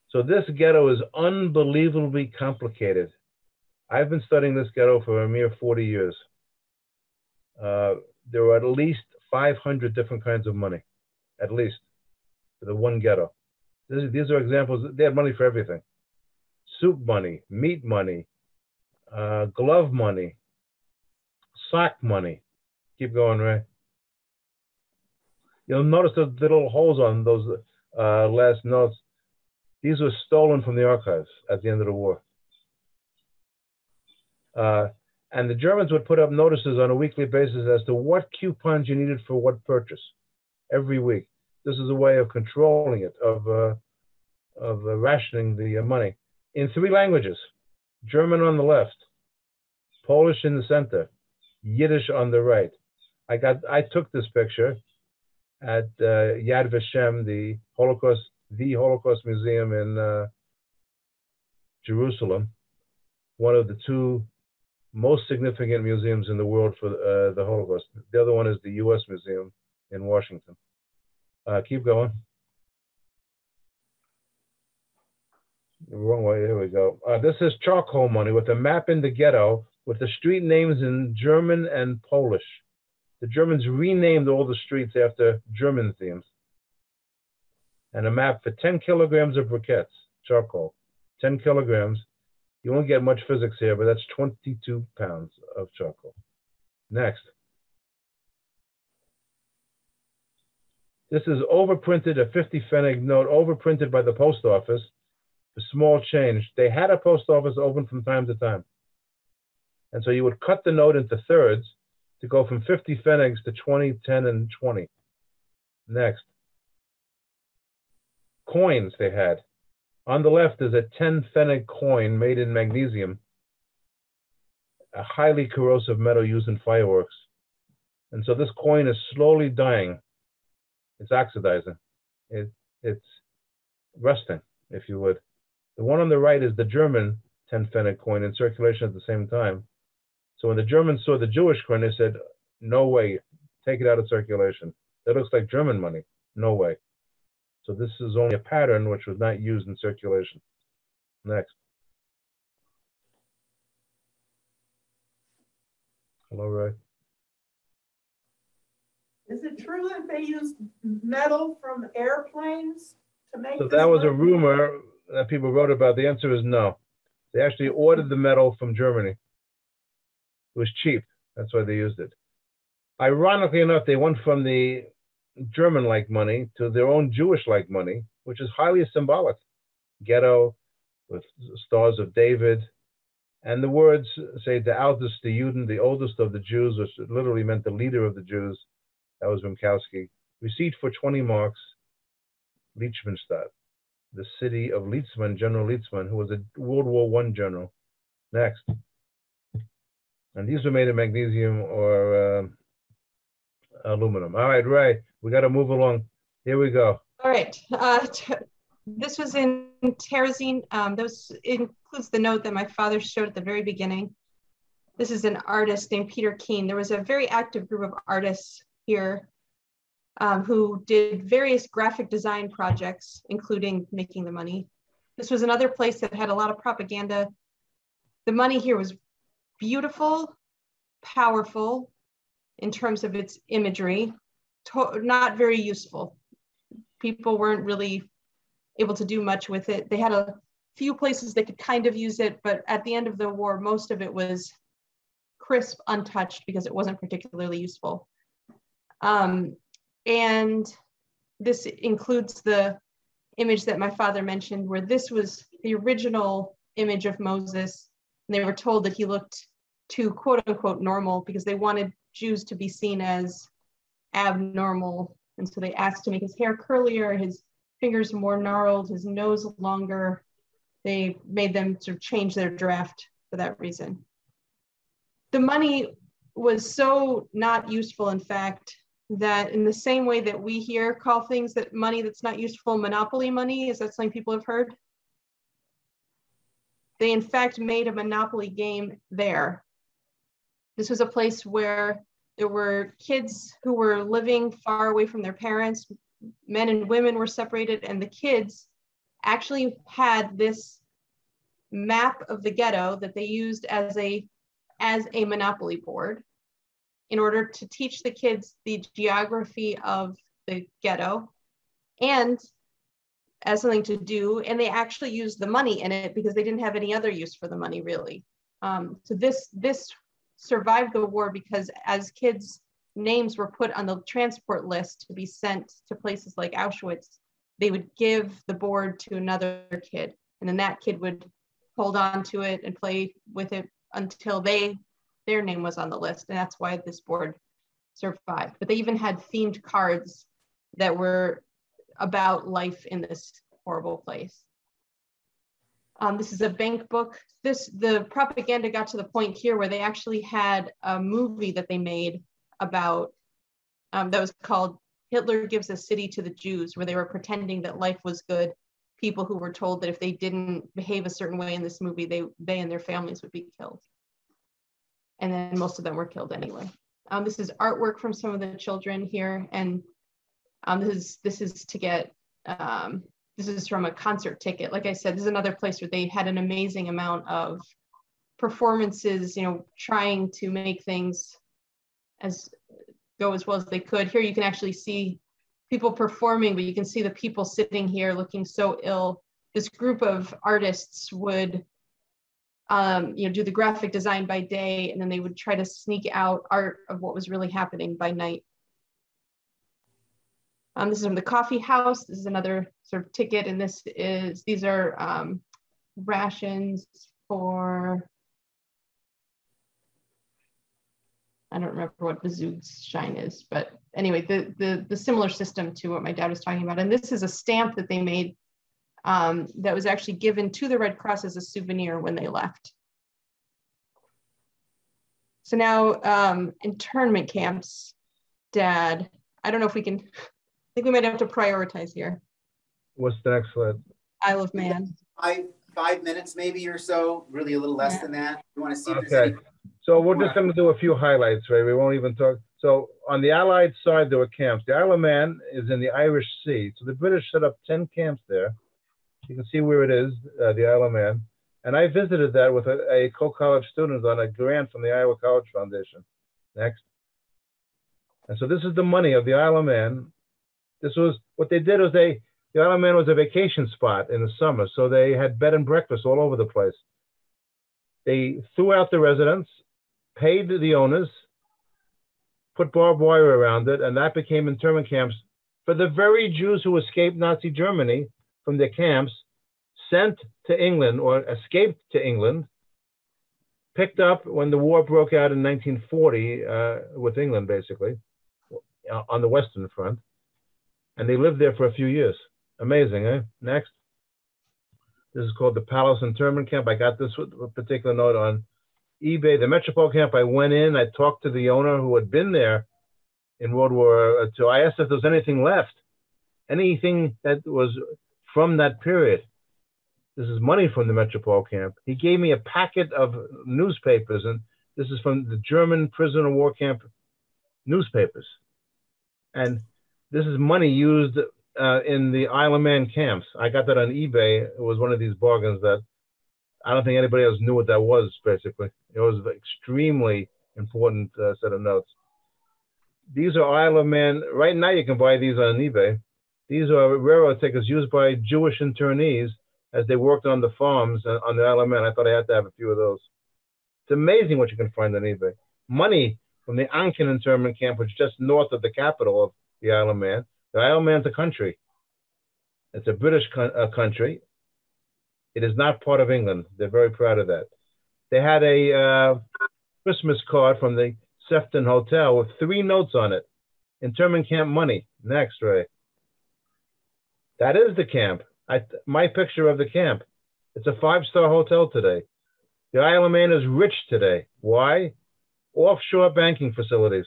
So this ghetto is unbelievably complicated. I've been studying this ghetto for a mere 40 years. There were at least 500 different kinds of money, at least, for the one ghetto. These are examples. They had money for everything. Soup money, meat money, glove money, sock money. Keep going, Ray. You'll notice the little holes on those last notes. These were stolen from the archives at the end of the war. And the Germans would put up notices on a weekly basis as to what coupons you needed for what purchase every week. This is a way of controlling it, of rationing the money in 3 languages: German on the left, Polish in the center, Yiddish on the right. I took this picture at Yad Vashem, the Holocaust Museum in Jerusalem, one of the 2 most significant museums in the world for the Holocaust. The other one is the U.S. Museum in Washington. Keep going. The wrong way, here we go. This is charcoal money with a map in the ghetto with the street names in German and Polish. The Germans renamed all the streets after German themes. And a map for 10 kilograms of briquettes, charcoal, 10 kilograms. You won't get much physics here, but that's 22 pounds of charcoal. Next. This is overprinted, a 50 pfennig note, overprinted by the post office for small change. They had a post office open from time to time. And so you would cut the note into thirds to go from 50 pfennigs to 20, 10, and 20. Next. Coins they had. On the left is a 10 pfennig coin made in magnesium, a highly corrosive metal used in fireworks. And so this coin is slowly dying. It's oxidizing. It's rusting, if you would. The one on the right is the German 10 pfennig coin in circulation at the same time. So when the Germans saw the Jewish coin, they said, no way, take it out of circulation. That looks like German money. No way. So this is only a pattern which was not used in circulation. Next. Hello, Ray. Is it true that they used metal from airplanes to make So this that was a money? rumor that people wrote about. The answer is no. They actually ordered the metal from Germany. It was cheap. That's why they used it. Ironically enough, they went from the German-like money to their own Jewish-like money, which is highly symbolic. Ghetto with stars of David. And the words say the Älteste Juden, the oldest of the Jews, which literally meant the leader of the Jews. That was Rimkowski. Receipt for 20 marks, Liechtenstein, the city of Lietzmann, General Lietzmann, who was a World War I general. Next. And these were made of magnesium or aluminum. All right, Ray, we got to move along. Here we go. All right. This was in Terezin. This includes the note that my father showed at the very beginning. This is an artist named Peter Keen. There was a very active group of artists here who did various graphic design projects, including making the money. This was another place that had a lot of propaganda. The money here was beautiful, powerful in terms of its imagery, not very useful. People weren't really able to do much with it. They had a few places they could kind of use it, but at the end of the war, most of it was crisp, untouched, because it wasn't particularly useful. And this includes the image that my father mentioned, where this was the original image of Moses. And they were told that he looked too quote unquote normal because they wanted Jews to be seen as abnormal. And so they asked to make his hair curlier, his fingers more gnarled, his nose longer. They made them sort of change their draft for that reason. The money was so not useful, in fact, that in the same way that we here call things that money that's not useful monopoly money, is that something people have heard? They in fact made a monopoly game there. This was a place where there were kids who were living far away from their parents. Men and women were separated, and the kids actually had this map of the ghetto that they used as a monopoly board in order to teach the kids the geography of the ghetto and as something to do. And they actually used the money in it because they didn't have any other use for the money, really. So this survived the war because as kids' names were put on the transport list to be sent to places like Auschwitz, they would give the board to another kid, and then that kid would hold on to it and play with it until their name was on the list. And that's why this board survived. But they even had themed cards that were about life in this horrible place. This is a bank book. The propaganda got to the point here where they actually had a movie that they made about, that was called Hitler Gives a City to the Jews, where they were pretending that life was good. People who were told that if they didn't behave a certain way in this movie, they and their families would be killed. And then most of them were killed anyway. This is artwork from some of the children here. And this is to get, this is from a concert ticket. Like I said, this is another place where they had an amazing amount of performances, trying to make things go as well as they could. Here you can actually see people performing, but you can see the people sitting here looking so ill. This group of artists would do the graphic design by day, and then they would try to sneak out art of what was really happening by night. This is from the coffee house. This is another sort of ticket, and these are rations for, I don't remember what Bezugsschein is, but anyway, the similar system to what my dad was talking about. And this is a stamp that they made that was actually given to the Red Cross as a souvenir when they left. So now internment camps, Dad, I don't know if we can, I think we might have to prioritize here. What's the next slide? Isle of Man. 5 minutes maybe or so, really a little less than that. You want to see if there's Okay. any... So we're just going to do a few highlights, right? We won't even talk. So on the Allied side, there were camps. The Isle of Man is in the Irish Sea. So the British set up 10 camps there. You can see where it is, the Isle of Man. And I visited that with a co-college student on a grant from the Iowa College Foundation. Next. And so this is the money of the Isle of Man. This was, what they did was the Isle of Man was a vacation spot in the summer. So they had bed and breakfast all over the place. They threw out the residents, paid the owners, put barbed wire around it, and that became internment camps for the very Jews who escaped Nazi Germany from their camps, sent to England or escaped to England, picked up when the war broke out in 1940 with England, basically, on the Western Front. And they lived there for a few years. Amazing, eh? Next. This is called the Palace Internment Camp. I got this with a particular note on eBay. The Metropole Camp, I went in, I talked to the owner who had been there in World War II. I asked if there was anything left, anything that was from that period. This is money from the Metropole Camp. He gave me a packet of newspapers, and this is from the German prisoner of war camp newspapers. And this is money used in the Isle of Man camps. I got that on eBay. It was one of these bargains that I don't think anybody else knew what that was, basically. It was an extremely important set of notes. These are Isle of Man. Right now, you can buy these on eBay. These are railroad tickets used by Jewish internees as they worked on the farms on the Isle of Man. I thought I had to have a few of those. It's amazing what you can find on eBay. Money from the Anken internment camp, which is just north of the capital of the Isle of Man. The Isle of Man's a country. It's a British country. It is not part of England. They're very proud of that. They had a Christmas card from the Sefton Hotel with 3 notes on it. Internment camp money. Next, Ray. That is the camp. My picture of the camp. It's a 5-star hotel today. The Isle of Man is rich today. Why? Offshore banking facilities.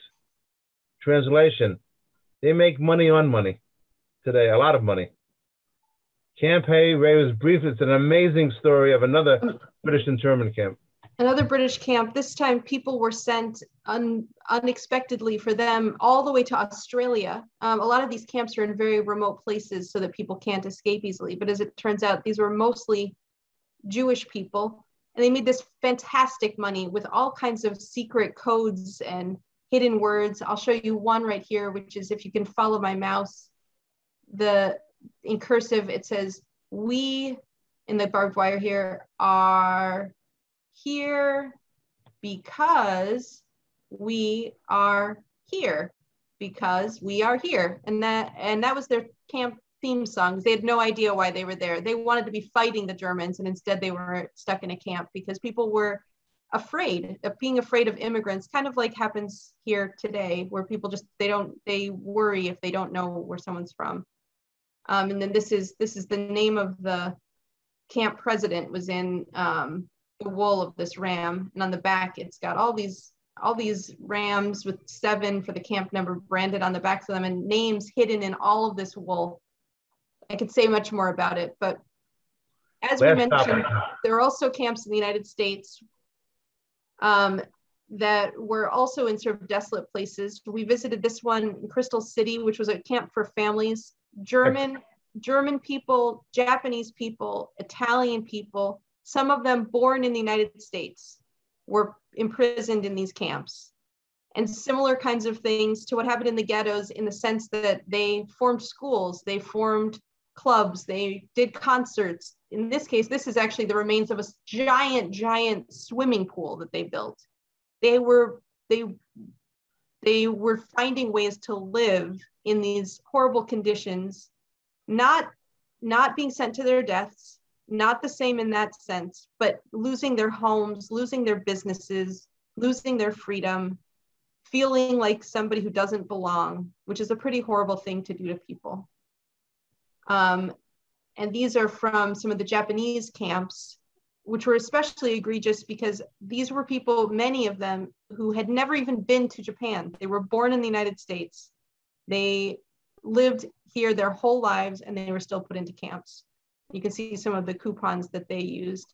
Translation. They make money on money today, a lot of money. Camp Hay, Ray was brief. It's an amazing story of another British internment camp. Another British camp. This time people were sent unexpectedly for them all the way to Australia. A lot of these camps are in very remote places so that people can't escape easily. But as it turns out, these were mostly Jewish people. And they made this fantastic money with all kinds of secret codes and hidden words. I'll show you one right here, which is, if you can follow my mouse, in cursive, it says, "We," in the barbed wire here, "are here because we are here, because we are here." And that was their camp theme songs. They had no idea why they were there. They wanted to be fighting the Germans, and instead they were stuck in a camp because people were afraid of immigrants, kind of like happens here today, where people just, they worry if they don't know where someone's from. And then this is the name of the camp president, was in the wool of this ram, and on the back it's got all these rams with 7 for the camp number branded on the backs of them, and names hidden in all of this wool. I could say much more about it, but as we mentioned, there are also camps in the United States that were also in sort of desolate places. We visited this one in Crystal City, which was a camp for families. German people, Japanese people, Italian people, some of them born in the United States, were imprisoned in these camps. And similar kinds of things to what happened in the ghettos, in the sense that they formed schools, they formed clubs, they did concerts. In this case, this is actually the remains of a giant swimming pool that they built. They were finding ways to live in these horrible conditions, not being sent to their deaths, not the same in that sense, but losing their homes, losing their businesses, losing their freedom, feeling like somebody who doesn't belong, which is a pretty horrible thing to do to people. And these are from some of the Japanese camps, which were especially egregious because these were people, many of them, who had never even been to Japan. They were born in the United States. They lived here their whole lives, and they were still put into camps. You can see some of the coupons that they used.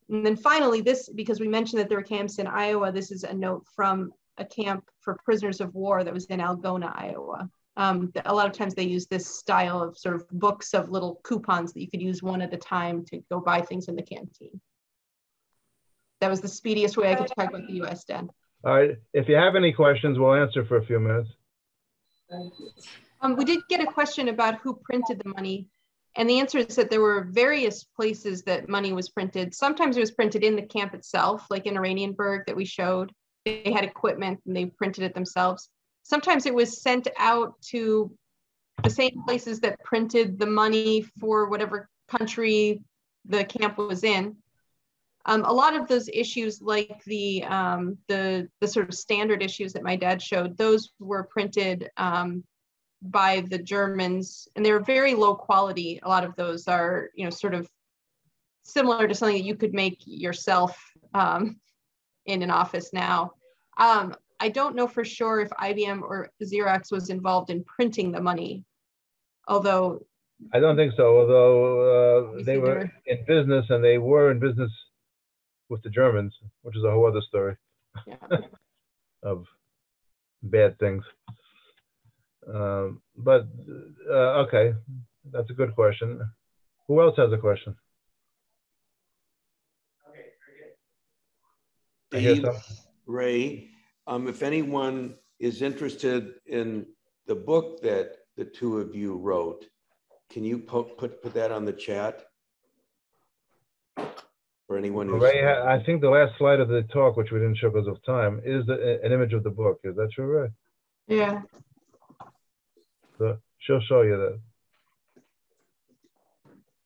And then finally, this, because we mentioned that there were camps in Iowa, this is a note from a camp for prisoners of war that was in Algona, Iowa. A lot of times they use this style of sort of books of little coupons that you could use one at a time to go buy things in the canteen. That was the speediest way I could talk about the U.S. Den. All right, if you have any questions, we'll answer for a few minutes. We did get a question about who printed the money. And the answer is that there were various places that money was printed. Sometimes it was printed in the camp itself, like in Oranienburg that we showed. They had equipment and they printed it themselves. Sometimes it was sent out to the same places that printed the money for whatever country the camp was in. A lot of those issues, like the sort of standard issues that my dad showed, those were printed by the Germans, and they were very low quality. A lot of those are, you know, sort of similar to something that you could make yourself in an office now. I don't know for sure if IBM or Xerox was involved in printing the money, although I don't think so. Although they were in business, and they were in business with the Germans, which is a whole other story of bad things. Okay, that's a good question. Who else has a question? Dave, Ray, if anyone is interested in the book that the two of you wrote, can you put that on the chat? For anyone who's... Ray, I think the last slide of the talk, which we didn't show because of time, is an image of the book. Is that true, Ray? Yeah. So she'll show you that.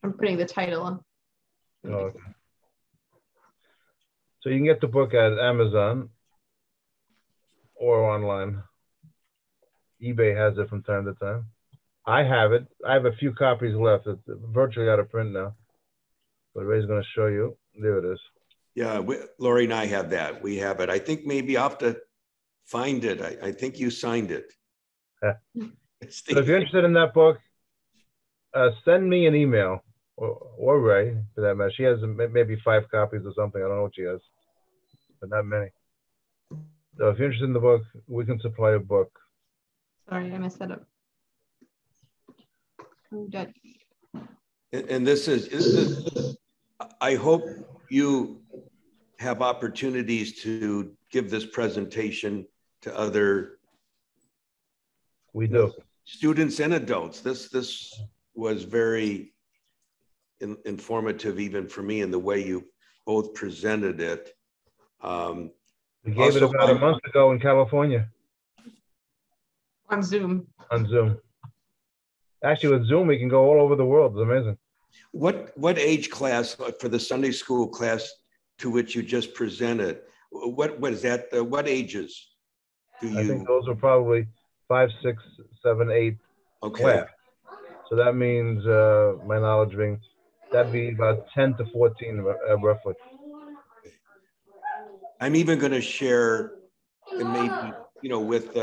I'm putting the title on. Oh, okay. So you can get the book at Amazon or online. eBay has it from time to time. I have it. I have a few copies left. It's virtually out of print now. But Ray's going to show you. There it is. Yeah, Lori and I have that. We have it. I think maybe I'll have to find it. I think you signed it. So if you're interested in that book, send me an email, or Ray, for that matter. She has maybe 5 copies or something. I don't know what she has, but not many. So if you're interested in the book, we can supply a book. Sorry, I messed that up. I'm done. And this is, I hope you have opportunities to give this presentation to other We do. students and adults. This was very informative, even for me, in the way you both presented it. We gave it about a month ago in California. On Zoom. On Zoom. Actually, with Zoom, we can go all over the world. It's amazing. What age class, for the Sunday school class to which you just presented, what is that? What ages do you? I think those are probably 5, 6, 7, 8 Okay. class. So that means, my knowledge being, that'd be about 10 to 14, roughly. I'm even going to share, and maybe, you know, with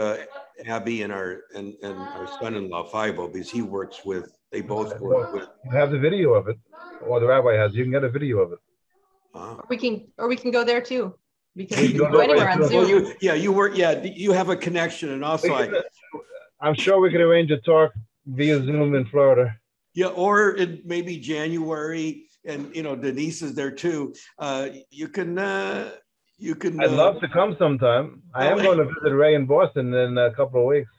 Abby and our son-in-law Fivo, because he works with. They both work with. You have the video of it, or the rabbi has. You can get a video of it. Or we can go there too, because We you can can go go anywhere on right Zoom. You have a connection, and also I'm sure we could arrange a talk via Zoom in Florida. Yeah, or in maybe January, and you know Denise is there too. You can. I'd love to come sometime. I am going to visit Ray in Boston in a couple of weeks.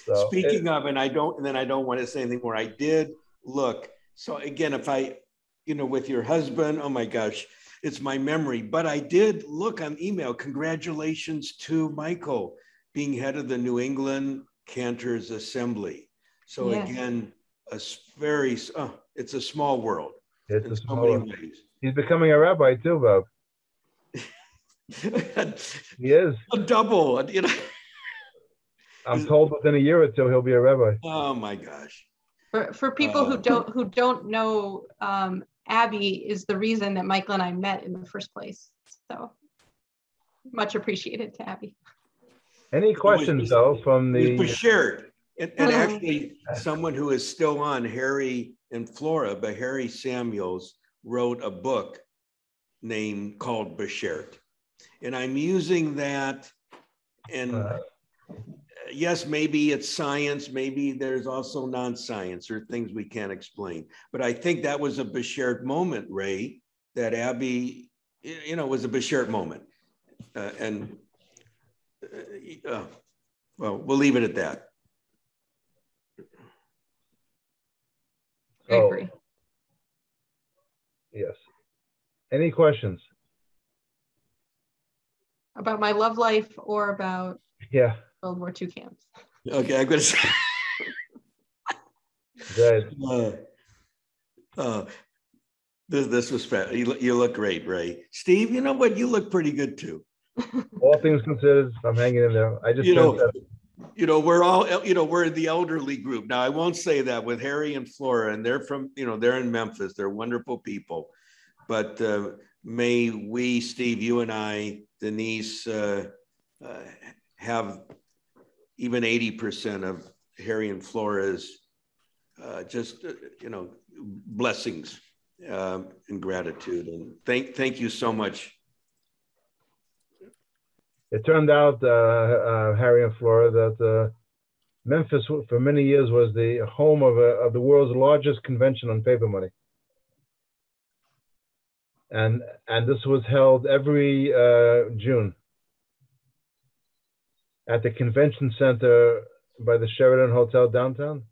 So speaking of, and I don't want to say anything more. I did look. So again, if I, you know, with your husband, oh my gosh, it's my memory. But I did look on email. Congratulations to Michael being head of the New England Cantors Assembly. So Yes. again, it's a small world. It's in a so small many world. ways. He's becoming a rabbi too, Bob. He is. A double, you know. I'm told within a year or two he'll be a rabbi. Oh my gosh. For people who don't know, Abby is the reason that Michael and I met in the first place. So much appreciated to Abby. Any questions though from It was the? shared, and actually someone who is still on, Harry in Florida, but Harry Samuels wrote a book called Beshert. And I'm using that And yes, maybe it's science, maybe there's also non-science or things we can't explain. But I think that was a Beshert moment, Ray, that Abby, you know, was a Beshert moment. Well, we'll leave it at that. I agree. Yes. Any questions? About my love life or about Yeah. World War II camps? Okay, I'm gonna say. Good. This was fair. You look great, Ray. Steve, you know what? You look pretty good too. All things considered, I'm hanging in there. I just we're all, we're the elderly group. Now, I won't say that with Harry and Flora, and they're from, they're in Memphis. They're wonderful people. But may we, Steve, you and I, Denise, have even 80% of Harry and Flora's blessings and gratitude. And thank you so much. It turned out, Harry and Flora, that Memphis for many years was the home of the world's largest convention on paper money. And this was held every June at the convention center by the Sheraton Hotel downtown.